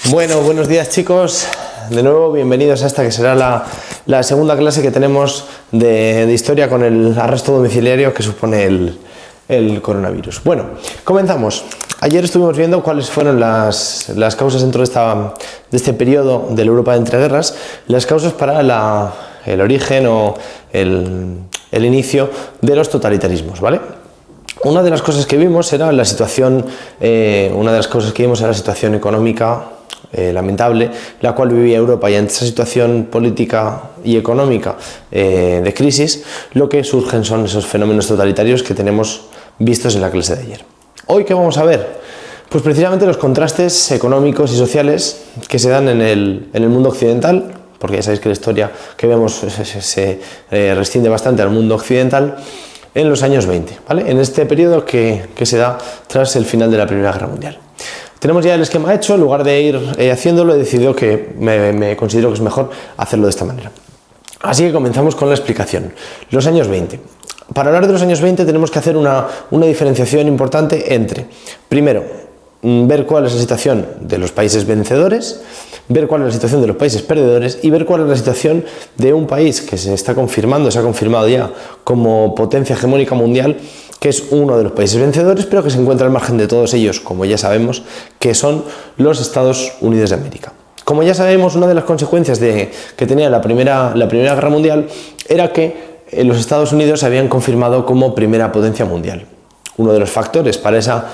Bueno, buenos días chicos, de nuevo bienvenidos a esta que será la segunda clase que tenemos de historia con el arresto domiciliario que supone el coronavirus. Bueno, comenzamos. Ayer estuvimos viendo cuáles fueron las causas dentro de este periodo de la Europa de entreguerras, las causas para el origen o el inicio de los totalitarismos, ¿vale? Una de las cosas que vimos era la situación, económica lamentable, la cual vivía Europa, y ante esa situación política y económica de crisis, lo que surgen son esos fenómenos totalitarios que tenemos vistos en la clase de ayer. ¿Hoy qué vamos a ver? Pues precisamente los contrastes económicos y sociales que se dan en el mundo occidental, porque ya sabéis que la historia que vemos se restringe bastante al mundo occidental, en los años 20, ¿vale? En este periodo que se da tras el final de la Primera Guerra Mundial. Tenemos ya el esquema hecho, en lugar de ir haciéndolo, he decidido que me considero que es mejor hacerlo de esta manera. Así que comenzamos con la explicación. Los años 20. Para hablar de los años 20 tenemos que hacer una diferenciación importante entre, primero, ver cuál es la situación de los países vencedores, ver cuál es la situación de los países perdedores y ver cuál es la situación de un país que se ha confirmado ya como potencia hegemónica mundial, que es uno de los países vencedores, pero que se encuentra al margen de todos ellos, como ya sabemos, que son los Estados Unidos de América. Como ya sabemos, una de las consecuencias que tenía la Primera Guerra Mundial era que los Estados Unidos se habían confirmado como primera potencia mundial. Uno de los factores para esa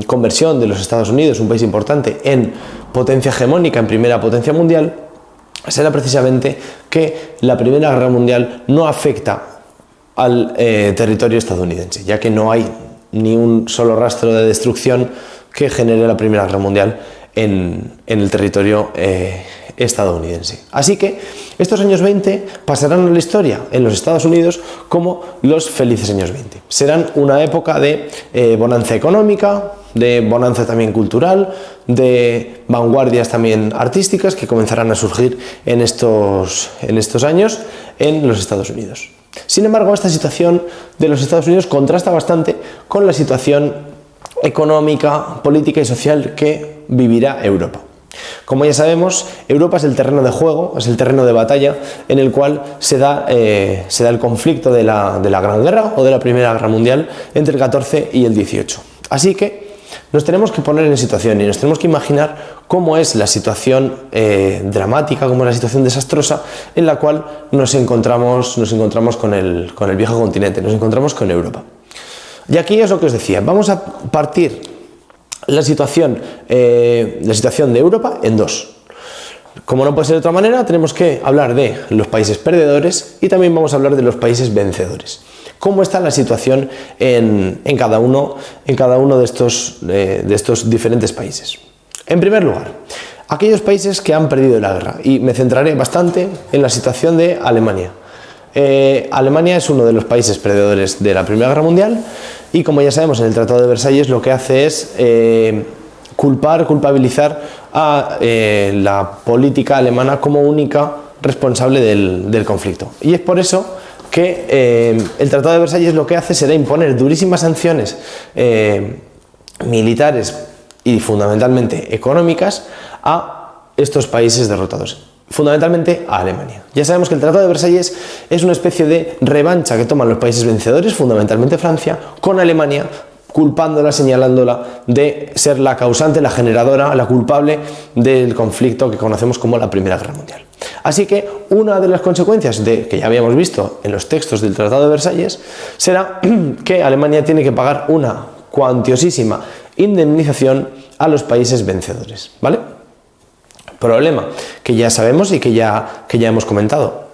conversión de los Estados Unidos, un país importante, en potencia hegemónica, en primera potencia mundial, será precisamente que la Primera Guerra Mundial no afecta al territorio estadounidense, ya que no hay ni un solo rastro de destrucción que genere la Primera Guerra Mundial en el territorio estadounidense. Así que estos años 20 pasarán a la historia en los Estados Unidos como los felices años 20. Serán una época de bonanza económica, de bonanza también cultural, de vanguardias también artísticas que comenzarán a surgir en estos años en los Estados Unidos. Sin embargo, esta situación de los Estados Unidos contrasta bastante con la situación económica, política y social que vivirá Europa. Como ya sabemos, Europa es el terreno de juego, es el terreno de batalla en el cual se da el conflicto de la Gran Guerra o de la Primera Guerra Mundial entre el 14 y el 18. Así que nos tenemos que poner en situación y nos tenemos que imaginar cómo es la situación dramática, cómo es la situación desastrosa en la cual nos encontramos con el viejo continente, nos encontramos con Europa. Y aquí es lo que os decía, vamos a partir la situación de Europa en dos. Como no puede ser de otra manera, tenemos que hablar de los países perdedores y también vamos a hablar de los países vencedores. ¿Cómo está la situación en cada uno de estos diferentes países? En primer lugar, aquellos países que han perdido la guerra, y me centraré bastante en la situación de Alemania. Alemania es uno de los países perdedores de la Primera Guerra Mundial y, como ya sabemos, en el Tratado de Versalles lo que hace es culpabilizar a la política alemana como única responsable del conflicto. Y es por eso que el Tratado de Versalles lo que hace será imponer durísimas sanciones militares y fundamentalmente económicas a estos países derrotados, fundamentalmente a Alemania. Ya sabemos que el Tratado de Versalles es una especie de revancha que toman los países vencedores, fundamentalmente Francia, con Alemania, culpándola, señalándola de ser la causante, la generadora, la culpable del conflicto que conocemos como la Primera Guerra Mundial. Así que una de las consecuencias que ya habíamos visto en los textos del Tratado de Versalles será que Alemania tiene que pagar una cuantiosísima indemnización a los países vencedores, ¿vale? Problema que ya sabemos y que ya hemos comentado.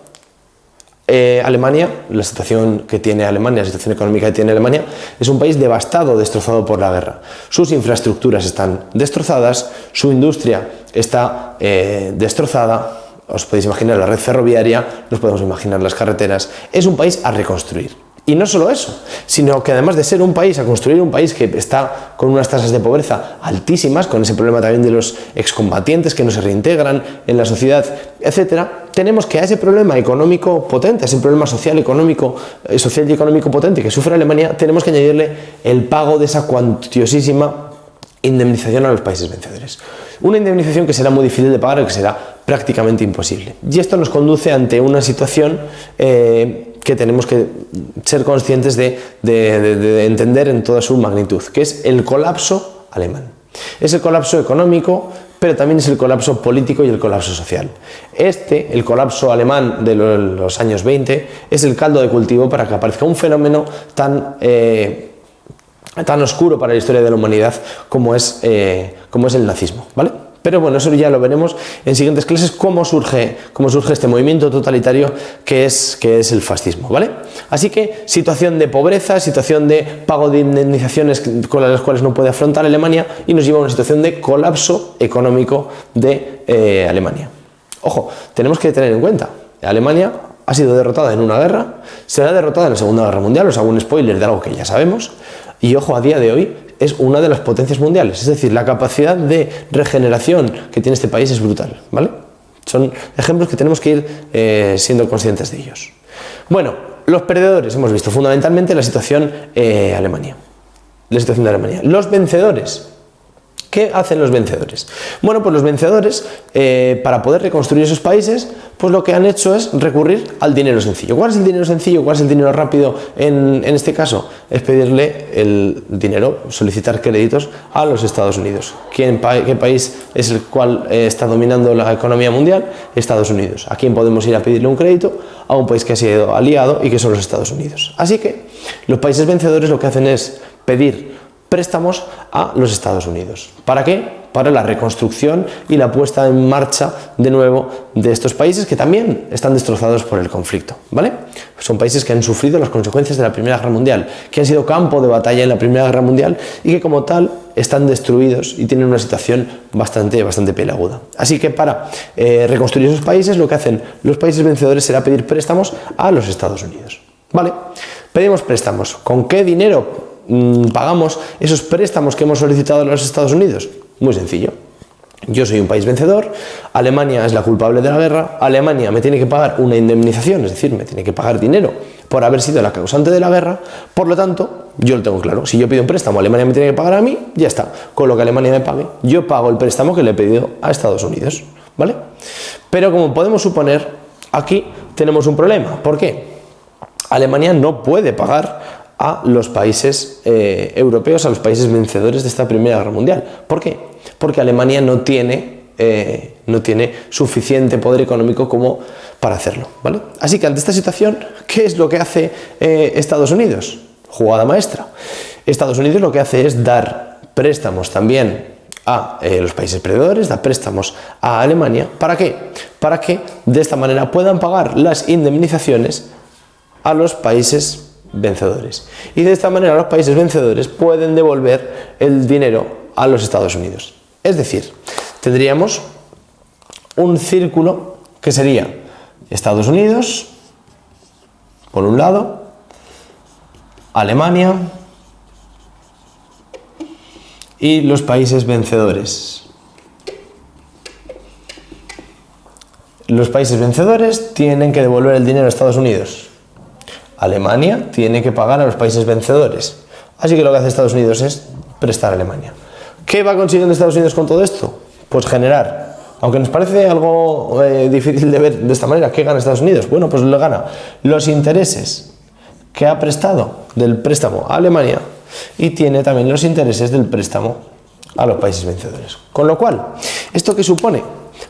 Alemania, la situación que tiene Alemania, la situación económica que tiene Alemania, es un país devastado, destrozado por la guerra. Sus infraestructuras están destrozadas, su industria está destrozada, os podéis imaginar la red ferroviaria, nos podemos imaginar las carreteras. Es un país a reconstruir. Y no solo eso, sino que además de ser un país, a construir un país que está con unas tasas de pobreza altísimas, con ese problema también de los excombatientes que no se reintegran en la sociedad, etcétera, tenemos que a ese problema económico potente, a ese problema social y económico potente que sufre Alemania, tenemos que añadirle el pago de esa cuantiosísima indemnización a los países vencedores. Una indemnización que será muy difícil de pagar o que será prácticamente imposible. Y esto nos conduce ante una situación que tenemos que ser conscientes de entender en toda su magnitud, que es el colapso alemán. Es el colapso económico, pero también es el colapso político y el colapso social. El colapso alemán de los años 20, es el caldo de cultivo para que aparezca un fenómeno tan oscuro para la historia de la humanidad como es el nazismo, ¿vale? Pero bueno, eso ya lo veremos en siguientes clases, cómo surge este movimiento totalitario que es el fascismo, ¿vale? Así que situación de pobreza, situación de pago de indemnizaciones con las cuales no puede afrontar Alemania, y nos lleva a una situación de colapso económico de Alemania. Ojo, tenemos que tener en cuenta, Alemania ha sido derrotada en una guerra, será derrotada en la Segunda Guerra Mundial, os hago un spoiler de algo que ya sabemos, y ojo, a día de hoy es una de las potencias mundiales, es decir, la capacidad de regeneración que tiene este país es brutal, ¿vale? Son ejemplos que tenemos que ir siendo conscientes de ellos. Bueno, los perdedores, hemos visto fundamentalmente la situación Alemania. La situación de Alemania. Los vencedores. ¿Qué hacen los vencedores? Bueno, pues los vencedores, para poder reconstruir esos países, pues lo que han hecho es recurrir al dinero sencillo. ¿Cuál es el dinero sencillo? ¿Cuál es el dinero rápido en este caso? Es pedirle el dinero, solicitar créditos a los Estados Unidos. ¿Qué país es el cual está dominando la economía mundial? Estados Unidos. ¿A quién podemos ir a pedirle un crédito? A un país que ha sido aliado y que son los Estados Unidos. Así que los países vencedores lo que hacen es pedir préstamos a los Estados Unidos. ¿Para qué? Para la reconstrucción y la puesta en marcha de nuevo de estos países que también están destrozados por el conflicto, ¿vale? Son países que han sufrido las consecuencias de la Primera Guerra Mundial, que han sido campo de batalla en la Primera Guerra Mundial y que como tal están destruidos y tienen una situación bastante peliaguda. Así que para reconstruir esos países, lo que hacen los países vencedores será pedir préstamos a los Estados Unidos, ¿vale? Pedimos préstamos. ¿Con qué dinero pagamos esos préstamos que hemos solicitado a los Estados Unidos? Muy sencillo. Yo soy un país vencedor, Alemania es la culpable de la guerra, Alemania me tiene que pagar una indemnización, es decir, me tiene que pagar dinero por haber sido la causante de la guerra, por lo tanto, yo lo tengo claro, si yo pido un préstamo, Alemania me tiene que pagar a mí, ya está, con lo que Alemania me pague, yo pago el préstamo que le he pedido a Estados Unidos, ¿vale? Pero como podemos suponer, aquí tenemos un problema. ¿Por qué? Alemania no puede pagar a los países europeos, a los países vencedores de esta Primera Guerra Mundial. ¿Por qué? Porque Alemania no tiene suficiente poder económico como para hacerlo, ¿vale? Así que ante esta situación, ¿qué es lo que hace Estados Unidos? Jugada maestra. Estados Unidos lo que hace es dar préstamos también a los países perdedores, da préstamos a Alemania. ¿Para qué? Para que de esta manera puedan pagar las indemnizaciones a los países vencedores, y de esta manera los países vencedores pueden devolver el dinero a los Estados Unidos. Es decir, tendríamos un círculo que sería Estados Unidos por un lado, Alemania y los países vencedores. Los países vencedores tienen que devolver el dinero a Estados Unidos. Alemania tiene que pagar a los países vencedores. Así que lo que hace Estados Unidos es prestar a Alemania. ¿Qué va consiguiendo Estados Unidos con todo esto? Pues generar, aunque nos parece algo difícil de ver de esta manera, ¿qué gana Estados Unidos? Bueno, pues le gana los intereses que ha prestado del préstamo a Alemania y tiene también los intereses del préstamo a los países vencedores. Con lo cual, ¿esto qué supone?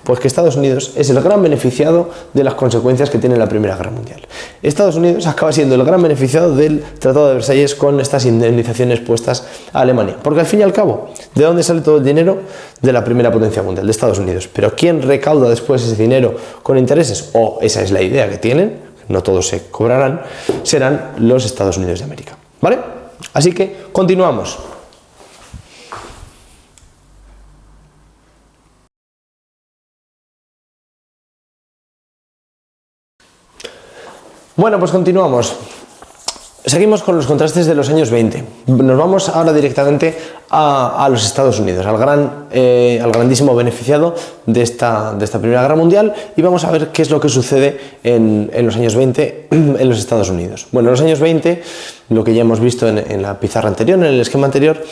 Pues que Estados Unidos es el gran beneficiado de las consecuencias que tiene la Primera Guerra Mundial. Estados Unidos acaba siendo el gran beneficiado del Tratado de Versalles con estas indemnizaciones puestas a Alemania. Porque al fin y al cabo, ¿de dónde sale todo el dinero? De la primera potencia mundial, de Estados Unidos. Pero ¿quién recauda después ese dinero con intereses? O esa es la idea que tienen, no todos se cobrarán, serán los Estados Unidos de América. ¿Vale? Así que continuamos. Bueno, pues continuamos. Seguimos con los contrastes de los años 20. Nos vamos ahora directamente a los Estados Unidos, al grandísimo beneficiado de esta Primera Guerra Mundial, y vamos a ver qué es lo que sucede en los años 20 en los Estados Unidos. Bueno, en los años 20, lo que ya hemos visto en la pizarra anterior, en el esquema anterior,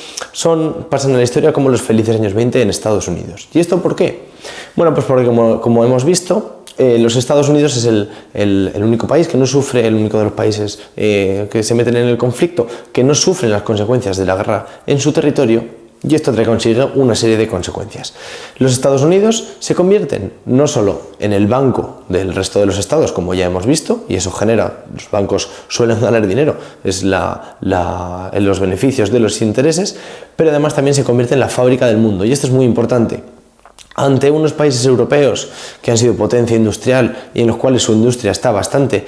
pasan a la historia como los felices años 20 en Estados Unidos. ¿Y esto por qué? Bueno, pues porque como hemos visto, los Estados Unidos es el único país que no sufre, el único de los países que se meten en el conflicto, que no sufren las consecuencias de la guerra en su territorio, y esto trae consigo una serie de consecuencias. Los Estados Unidos se convierten no solo en el banco del resto de los estados, como ya hemos visto, y eso genera, los bancos suelen ganar dinero, es en los beneficios de los intereses, pero además también se convierte en la fábrica del mundo, y esto es muy importante. Ante unos países europeos que han sido potencia industrial y en los cuales su industria está bastante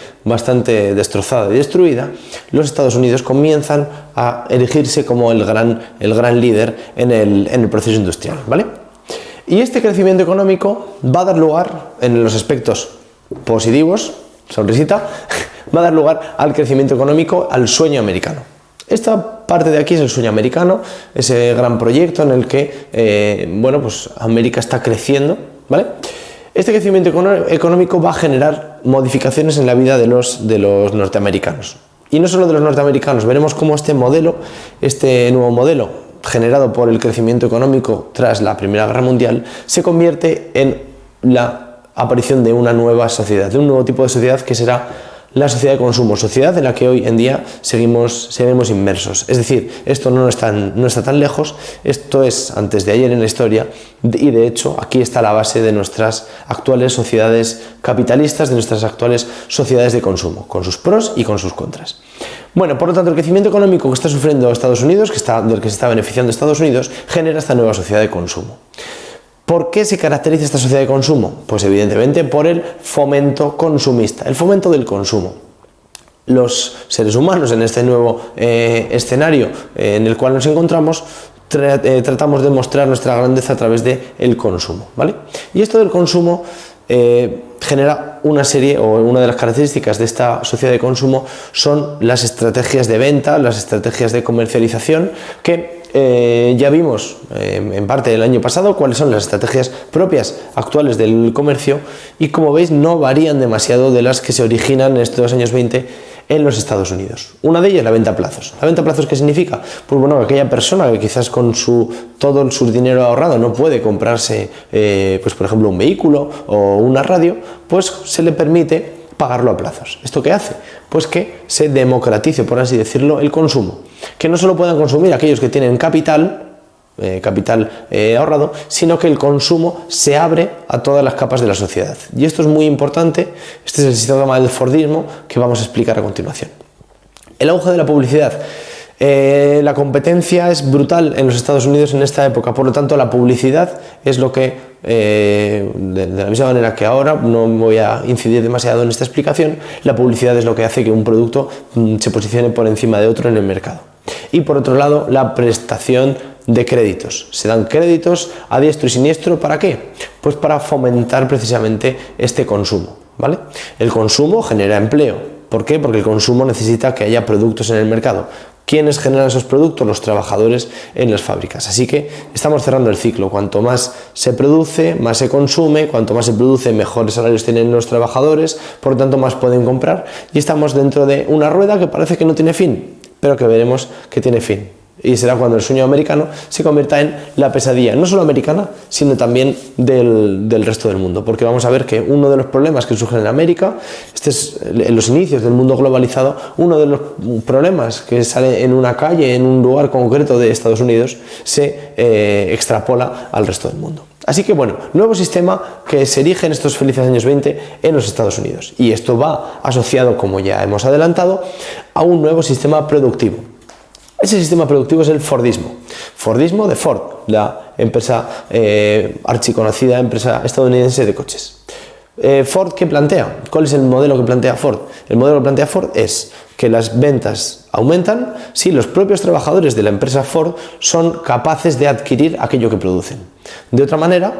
destrozada y destruida, los Estados Unidos comienzan a erigirse como el gran líder en el proceso industrial, ¿vale? Y este crecimiento económico va a dar lugar, en los aspectos positivos, sonrisita, va a dar lugar al crecimiento económico, al sueño americano. Esta parte de aquí es el sueño americano, ese gran proyecto en el que pues América está creciendo, ¿vale? Este crecimiento económico va a generar modificaciones en la vida de los norteamericanos. Y no solo de los norteamericanos, veremos cómo este nuevo modelo generado por el crecimiento económico tras la Primera Guerra Mundial se convierte en la aparición de una nueva sociedad, de un nuevo tipo de sociedad que será la sociedad de consumo, sociedad en la que hoy en día seguimos inmersos. Es decir, esto no está tan lejos, esto es antes de ayer en la historia, y de hecho aquí está la base de nuestras actuales sociedades capitalistas, de nuestras actuales sociedades de consumo, con sus pros y con sus contras. Bueno, por lo tanto, el crecimiento económico que está sufriendo Estados Unidos, del que se está beneficiando Estados Unidos, genera esta nueva sociedad de consumo. ¿Por qué se caracteriza esta sociedad de consumo? Pues evidentemente por el fomento consumista, el fomento del consumo. Los seres humanos en este nuevo escenario en el cual nos encontramos tratamos de mostrar nuestra grandeza a través del consumo, ¿vale? Y esto del consumo genera una de las características de esta sociedad de consumo son las estrategias de venta, las estrategias de comercialización que ya vimos en parte del año pasado cuáles son las estrategias propias actuales del comercio, y como veis no varían demasiado de las que se originan en estos años 20 en los Estados Unidos. Una de ellas, la venta a plazos. ¿La venta a plazos qué significa? Pues bueno, aquella persona que quizás con todo su dinero ahorrado no puede comprarse, pues por ejemplo, un vehículo o una radio, pues se le permite pagarlo a plazos. ¿Esto qué hace? Pues que se democratice, por así decirlo, el consumo. Que no solo puedan consumir aquellos que tienen capital ahorrado, sino que el consumo se abre a todas las capas de la sociedad. Y esto es muy importante, este es el sistema del Fordismo que vamos a explicar a continuación. El auge de la publicidad. La competencia es brutal en los Estados Unidos en esta época, por lo tanto la publicidad es lo que, de la misma manera que ahora, no voy a incidir demasiado en esta explicación, la publicidad es lo que hace que un producto se posicione por encima de otro en el mercado. Y por otro lado, la prestación de créditos. Se dan créditos a diestro y siniestro, ¿para qué? Pues para fomentar precisamente este consumo, ¿vale? El consumo genera empleo. ¿Por qué? Porque el consumo necesita que haya productos en el mercado. ¿Quiénes generan esos productos? Los trabajadores en las fábricas. Así que estamos cerrando el ciclo. Cuanto más se produce, más se consume. Cuanto más se produce, mejores salarios tienen los trabajadores. Por lo tanto, más pueden comprar. Y estamos dentro de una rueda que parece que no tiene fin, pero que veremos que tiene fin. Y será cuando el sueño americano se convierta en la pesadilla, no solo americana, sino también del resto del mundo. Porque vamos a ver que uno de los problemas que surgen en América, en los inicios del mundo globalizado, uno de los problemas que sale en una calle, en un lugar concreto de Estados Unidos, se extrapola al resto del mundo. Así que bueno, nuevo sistema que se erige en estos felices años 20 en los Estados Unidos. Y esto va asociado, como ya hemos adelantado, a un nuevo sistema productivo. Ese sistema productivo es el Fordismo. Fordismo de Ford, la empresa archiconocida, empresa estadounidense de coches. Ford, ¿qué plantea? ¿Cuál es el modelo que plantea Ford? El modelo que plantea Ford es que las ventas aumentan si los propios trabajadores de la empresa Ford son capaces de adquirir aquello que producen. De otra manera,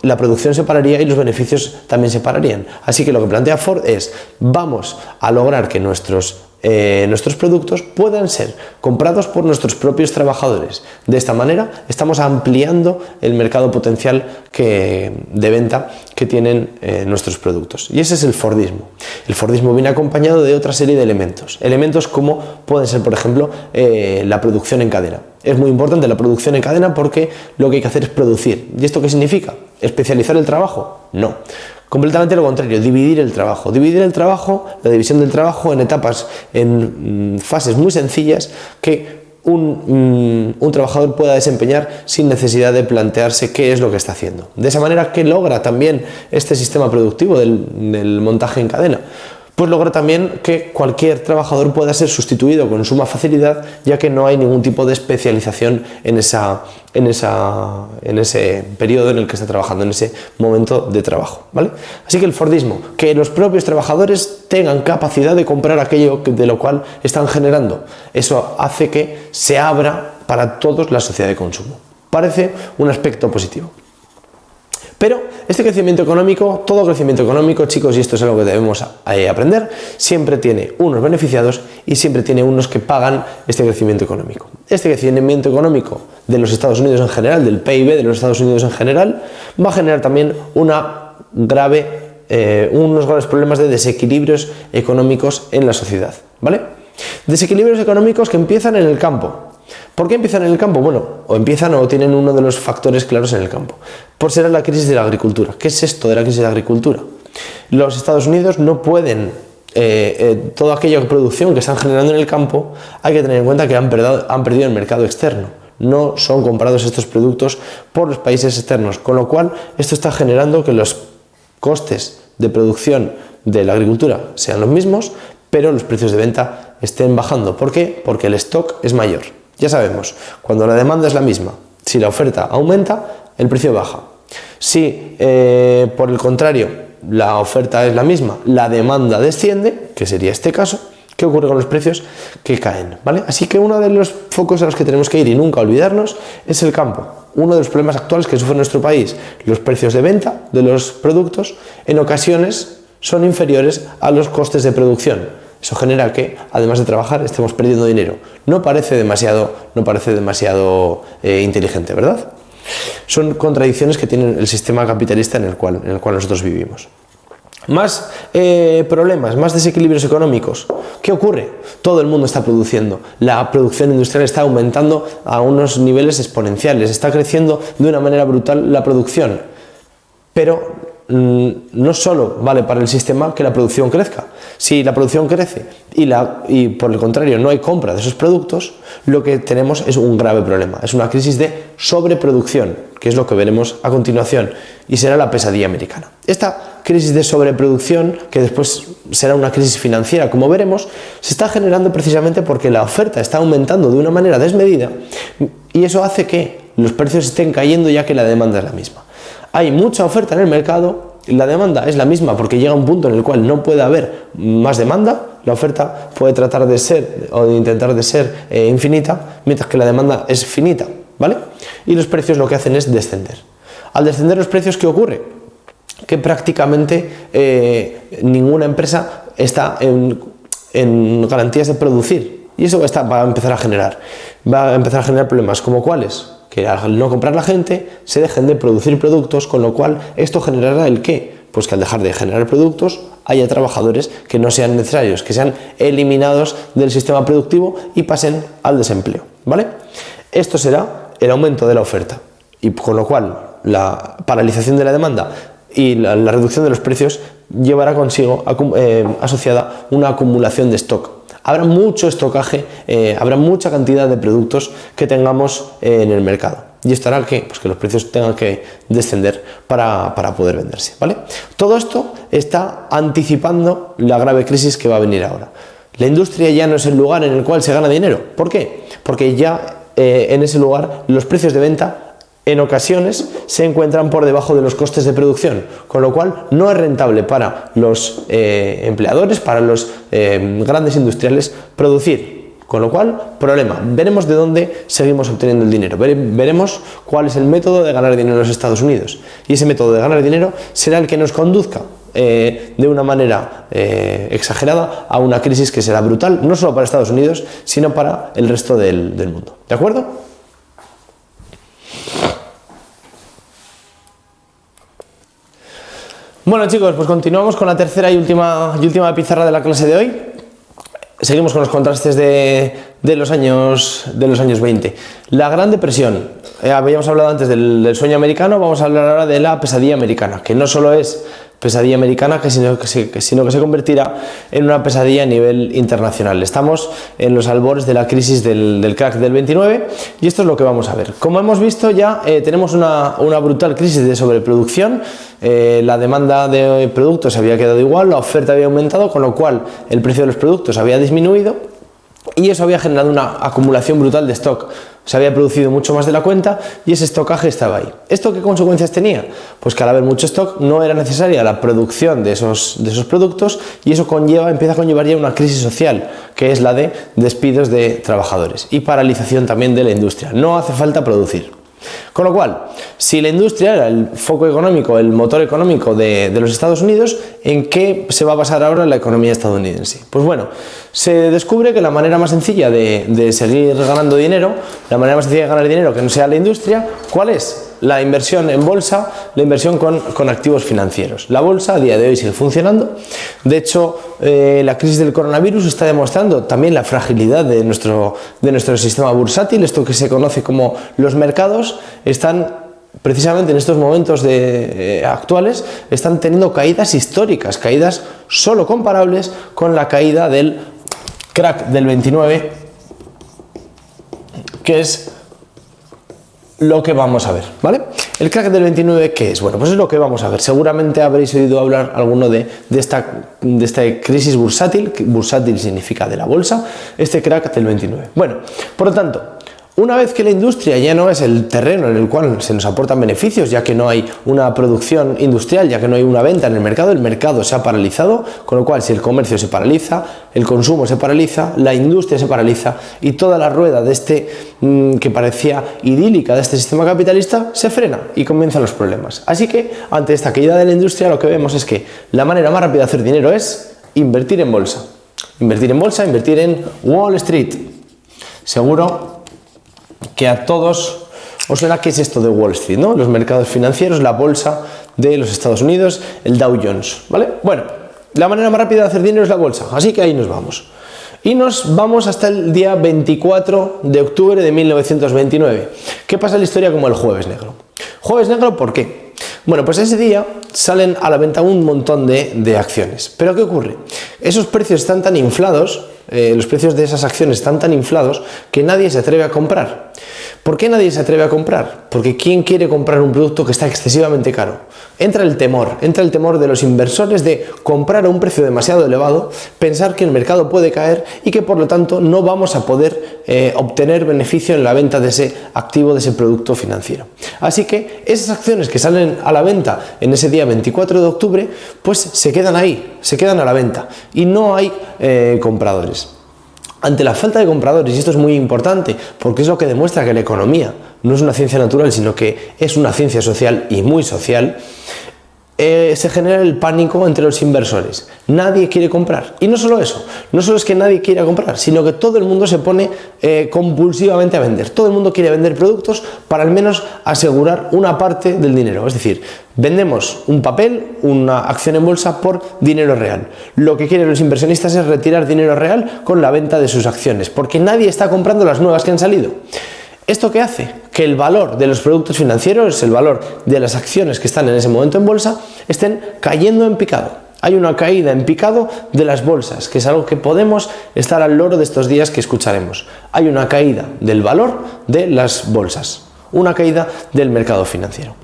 la producción se pararía y los beneficios también se pararían. Así que lo que plantea Ford es: vamos a lograr que nuestros nuestros productos puedan ser comprados por nuestros propios trabajadores. De esta manera estamos ampliando el mercado potencial de venta que tienen nuestros productos. Y ese es el Fordismo. El Fordismo viene acompañado de otra serie de elementos como pueden ser, por ejemplo, la producción en cadena. Es muy importante la producción en cadena porque lo que hay que hacer es producir. ¿Y esto qué significa? ¿Especializar el trabajo? No. Completamente lo contrario, dividir el trabajo. Dividir el trabajo, la división del trabajo en etapas, en fases muy sencillas que un trabajador pueda desempeñar sin necesidad de plantearse qué es lo que está haciendo. De esa manera, ¿qué logra también este sistema productivo del montaje en cadena? Pues logra también que cualquier trabajador pueda ser sustituido con suma facilidad, ya que no hay ningún tipo de especialización en ese periodo en el que está trabajando, en ese momento de trabajo, ¿vale? Así que el Fordismo, que los propios trabajadores tengan capacidad de comprar aquello de lo cual están generando, eso hace que se abra para todos la sociedad de consumo. Parece un aspecto positivo. Pero este crecimiento económico, todo crecimiento económico, chicos, y esto es algo que debemos aprender, siempre tiene unos beneficiados y siempre tiene unos que pagan este crecimiento económico. Este crecimiento económico de los Estados Unidos en general, del PIB de los Estados Unidos en general, va a generar también unos graves problemas de desequilibrios económicos en la sociedad, ¿vale? Desequilibrios económicos que empiezan en el campo. ¿Por qué empiezan en el campo? Bueno, o tienen uno de los factores claros en el campo. Por ser la crisis de la agricultura. ¿Qué es esto de la crisis de la agricultura? Los Estados Unidos no pueden, toda aquella producción que están generando en el campo, hay que tener en cuenta que han perdido el mercado externo. No son comprados estos productos por los países externos, con lo cual esto está generando que los costes de producción de la agricultura sean los mismos, pero los precios de venta estén bajando. ¿Por qué? Porque el stock es mayor. Ya sabemos, cuando la demanda es la misma, si la oferta aumenta, el precio baja. Si, por el contrario, la oferta es la misma, la demanda desciende, que sería este caso, ¿qué ocurre con los precios? Que caen, ¿vale? Así que uno de los focos a los que tenemos que ir y nunca olvidarnos es el campo. Uno de los problemas actuales que sufre nuestro país, los precios de venta de los productos, en ocasiones son inferiores a los costes de producción. Eso genera que, además de trabajar, estemos perdiendo dinero. No parece demasiado inteligente, ¿verdad? Son contradicciones que tiene el sistema capitalista en el cual nosotros vivimos. Más problemas, más desequilibrios económicos. ¿Qué ocurre? Todo el mundo está produciendo. La producción industrial está aumentando a unos niveles exponenciales. Está creciendo de una manera brutal la producción. Pero no solo vale para el sistema que la producción crezca. Si la producción crece y por el contrario no hay compra de esos productos, lo que tenemos es un grave problema. Es una crisis de sobreproducción, que es lo que veremos a continuación, y será la pesadilla americana. Esta crisis de sobreproducción, que después será una crisis financiera, como veremos, se está generando precisamente porque la oferta está aumentando de una manera desmedida y eso hace que los precios estén cayendo ya que la demanda es la misma. Hay mucha oferta en el mercado, la demanda es la misma porque llega un punto en el cual no puede haber más demanda, la oferta puede tratar de ser o de intentar de ser infinita, mientras que la demanda es finita, ¿vale? Y los precios lo que hacen es descender. Al descender los precios, ¿qué ocurre? Que prácticamente ninguna empresa está en garantías de producir y eso va a empezar a generar problemas, ¿como cuáles? Que al no comprar la gente se dejen de producir productos, con lo cual esto generará el ¿qué? Pues que al dejar de generar productos haya trabajadores que no sean necesarios, que sean eliminados del sistema productivo y pasen al desempleo, ¿vale? Esto será el aumento de la oferta y con lo cual la paralización de la demanda y la reducción de los precios llevará consigo asociada una acumulación de stock. Habrá mucho estocaje, habrá mucha cantidad de productos que tengamos en el mercado. Y esto hará que los precios tengan que descender para poder venderse, ¿vale? Todo esto está anticipando la grave crisis que va a venir ahora. La industria ya no es el lugar en el cual se gana dinero. ¿Por qué? Porque ya en ese lugar los precios de venta en ocasiones se encuentran por debajo de los costes de producción, con lo cual no es rentable para los empleadores, para los grandes industriales producir. Con lo cual, problema. Veremos de dónde seguimos obteniendo el dinero. Veremos cuál es el método de ganar dinero en los Estados Unidos. Y ese método de ganar dinero será el que nos conduzca de una manera exagerada a una crisis que será brutal, no solo para Estados Unidos, sino para el resto del mundo. ¿De acuerdo? Bueno, chicos, pues continuamos con la tercera y última pizarra de la clase de hoy. Seguimos con los contrastes de los años 20. La Gran Depresión. Habíamos hablado antes del sueño americano, vamos a hablar ahora de la pesadilla americana, que no solo es pesadilla americana, sino que se convertirá en una pesadilla a nivel internacional. Estamos en los albores de la crisis del crack del 29 y esto es lo que vamos a ver. Como hemos visto ya, tenemos una brutal crisis de sobreproducción. La demanda de productos había quedado igual, la oferta había aumentado, con lo cual el precio de los productos había disminuido y eso había generado una acumulación brutal de stock. Se había producido mucho más de la cuenta y ese estocaje estaba ahí. ¿Esto qué consecuencias tenía? Pues que al haber mucho stock no era necesaria la producción de esos productos y eso empieza a conllevar ya una crisis social, que es la de despidos de trabajadores y paralización también de la industria. No hace falta producir. Con lo cual, si la industria era el foco económico, el motor económico de los Estados Unidos, ¿en qué se va a basar ahora la economía estadounidense? Pues bueno, se descubre que la manera más sencilla de seguir ganando dinero, la manera más sencilla de ganar dinero que no sea la industria, ¿cuál es? La inversión en bolsa, la inversión con activos financieros. La bolsa a día de hoy sigue funcionando. De hecho, la crisis del coronavirus está demostrando también la fragilidad de nuestro sistema bursátil. Esto que se conoce como los mercados están precisamente en estos momentos actuales, están teniendo caídas históricas, caídas solo comparables con la caída del crack del 29, que es lo que vamos a ver, ¿vale? El crack del 29, ¿qué es? Bueno, pues es lo que vamos a ver. Seguramente habréis oído hablar alguno de esta crisis bursátil. Bursátil significa de la bolsa, este crack del 29. Bueno, por lo tanto, una vez que la industria ya no es el terreno en el cual se nos aportan beneficios, ya que no hay una producción industrial, ya que no hay una venta en el mercado se ha paralizado, con lo cual si el comercio se paraliza, el consumo se paraliza, la industria se paraliza y toda la rueda de que parecía idílica de este sistema capitalista se frena y comienzan los problemas. Así que ante esta caída de la industria lo que vemos es que la manera más rápida de hacer dinero es invertir en bolsa. Invertir en bolsa, invertir en Wall Street. Seguro que a todos os suena qué es esto de Wall Street, ¿no? Los mercados financieros, la bolsa de los Estados Unidos, el Dow Jones, ¿vale? Bueno, la manera más rápida de hacer dinero es la bolsa, así que ahí nos vamos. Y nos vamos hasta el día 24 de octubre de 1929, que pasa la historia como el Jueves Negro. ¿Jueves Negro por qué? Bueno, pues ese día salen a la venta un montón de acciones. ¿Pero qué ocurre? Esos precios están tan inflados, los precios de esas acciones están tan inflados que nadie se atreve a comprar. ¿Por qué nadie se atreve a comprar? Porque ¿quién quiere comprar un producto que está excesivamente caro? Entra el temor de los inversores de comprar a un precio demasiado elevado, pensar que el mercado puede caer y que por lo tanto no vamos a poder obtener beneficio en la venta de ese activo, de ese producto financiero. Así que esas acciones que salen a la venta en ese día 24 de octubre, pues se quedan ahí, se quedan a la venta y no hay compradores. Ante la falta de compradores, y esto es muy importante porque es lo que demuestra que la economía no es una ciencia natural, sino que es una ciencia social y muy social, se genera el pánico entre los inversores. Nadie quiere comprar. Y no solo eso, no solo es que nadie quiera comprar, sino que todo el mundo se pone compulsivamente a vender. Todo el mundo quiere vender productos para al menos asegurar una parte del dinero. Es decir, vendemos un papel, una acción en bolsa por dinero real. Lo que quieren los inversionistas es retirar dinero real con la venta de sus acciones, porque nadie está comprando las nuevas que han salido. ¿Esto qué hace? Que el valor de los productos financieros, el valor de las acciones que están en ese momento en bolsa, estén cayendo en picado. Hay una caída en picado de las bolsas, que es algo que podemos estar al loro de estos días que escucharemos. Hay una caída del valor de las bolsas, una caída del mercado financiero.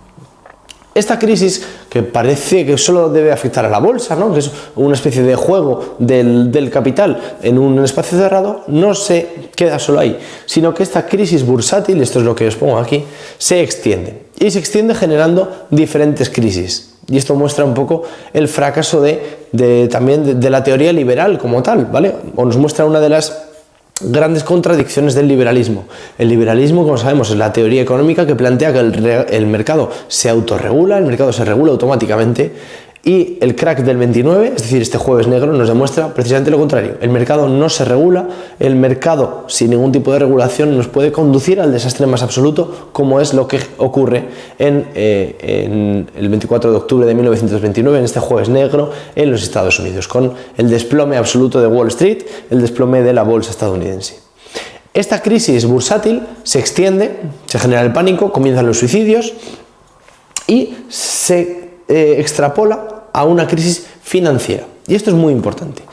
Esta crisis, que parece que solo debe afectar a la bolsa, ¿no? Que es una especie de juego del capital en un espacio cerrado, no se queda solo ahí, sino que esta crisis bursátil, esto es lo que os pongo aquí, se extiende. Y se extiende generando diferentes crisis. Y esto muestra un poco el fracaso también de la teoría liberal como tal, ¿vale? O nos muestra una de las grandes contradicciones del liberalismo. El liberalismo, como sabemos, es la teoría económica que plantea que el mercado se autorregula, el mercado se regula automáticamente Y el crack del 29, es decir, este jueves negro, nos demuestra precisamente lo contrario. El mercado no se regula, el mercado sin ningún tipo de regulación nos puede conducir al desastre más absoluto, como es lo que ocurre en el 24 de octubre de 1929, en este jueves negro, en los Estados Unidos, con el desplome absoluto de Wall Street, el desplome de la bolsa estadounidense. Esta crisis bursátil se extiende, se genera el pánico, comienzan los suicidios y se extrapola a una crisis financiera. Y esto es muy importante.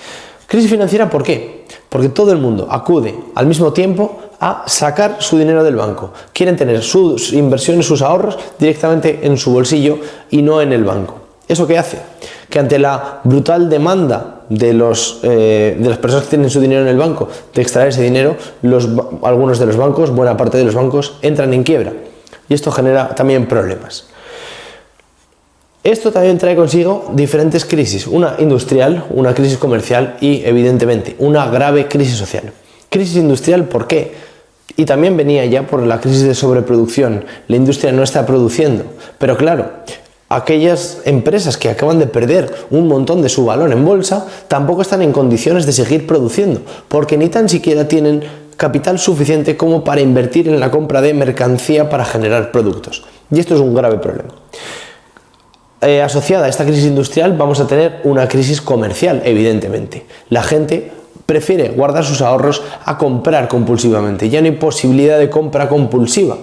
Crisis financiera, ¿por qué? Porque todo el mundo acude al mismo tiempo a sacar su dinero del banco. Quieren tener sus inversiones, sus ahorros directamente en su bolsillo y no en el banco. ¿Eso qué hace? Que ante la brutal demanda de las personas que tienen su dinero en el banco de extraer ese dinero, algunos de los bancos, buena parte de los bancos, entran en quiebra. Y esto genera también problemas. Esto también trae consigo diferentes crisis, una industrial, una crisis comercial y, evidentemente, una grave crisis social. Crisis industrial, ¿por qué? Y también venía ya por la crisis de sobreproducción. La industria no está produciendo, pero claro, aquellas empresas que acaban de perder un montón de su valor en bolsa tampoco están en condiciones de seguir produciendo, porque ni tan siquiera tienen capital suficiente como para invertir en la compra de mercancía para generar productos. Y esto es un grave problema. Asociada a esta crisis industrial vamos a tener una crisis comercial, evidentemente. La gente prefiere guardar sus ahorros a comprar compulsivamente. Ya no hay posibilidad de compra compulsiva.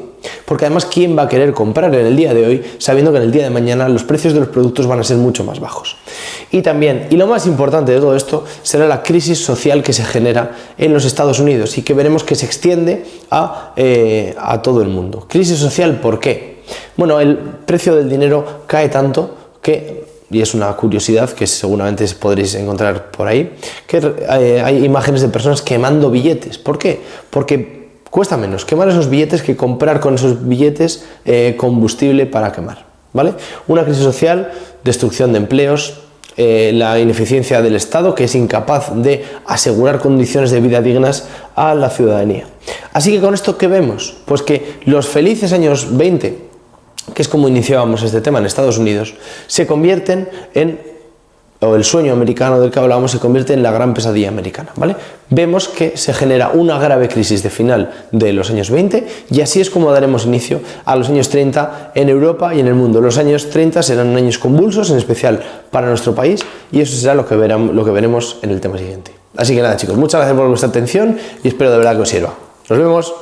Porque además, ¿quién va a querer comprar en el día de hoy sabiendo que en el día de mañana los precios de los productos van a ser mucho más bajos? Y también, y lo más importante de todo esto, será la crisis social que se genera en los Estados Unidos y que veremos que se extiende a todo el mundo. Crisis social, ¿por qué? Bueno, el precio del dinero cae tanto que, y es una curiosidad que seguramente podréis encontrar por ahí, que hay imágenes de personas quemando billetes. ¿Por qué? Porque cuesta menos quemar esos billetes que comprar con esos billetes combustible para quemar, ¿vale? Una crisis social, destrucción de empleos, la ineficiencia del Estado, que es incapaz de asegurar condiciones de vida dignas a la ciudadanía. Así que con esto, ¿qué vemos? Pues que los felices años 20, que es como iniciábamos este tema en Estados Unidos, se convierten o el sueño americano del que hablábamos se convierte en la gran pesadilla americana, ¿vale? Vemos que se genera una grave crisis de final de los años 20 y así es como daremos inicio a los años 30 en Europa y en el mundo. Los años 30 serán años convulsos, en especial para nuestro país, y eso será lo que veremos en el tema siguiente. Así que nada, chicos, muchas gracias por vuestra atención y espero de verdad que os sirva. Nos vemos.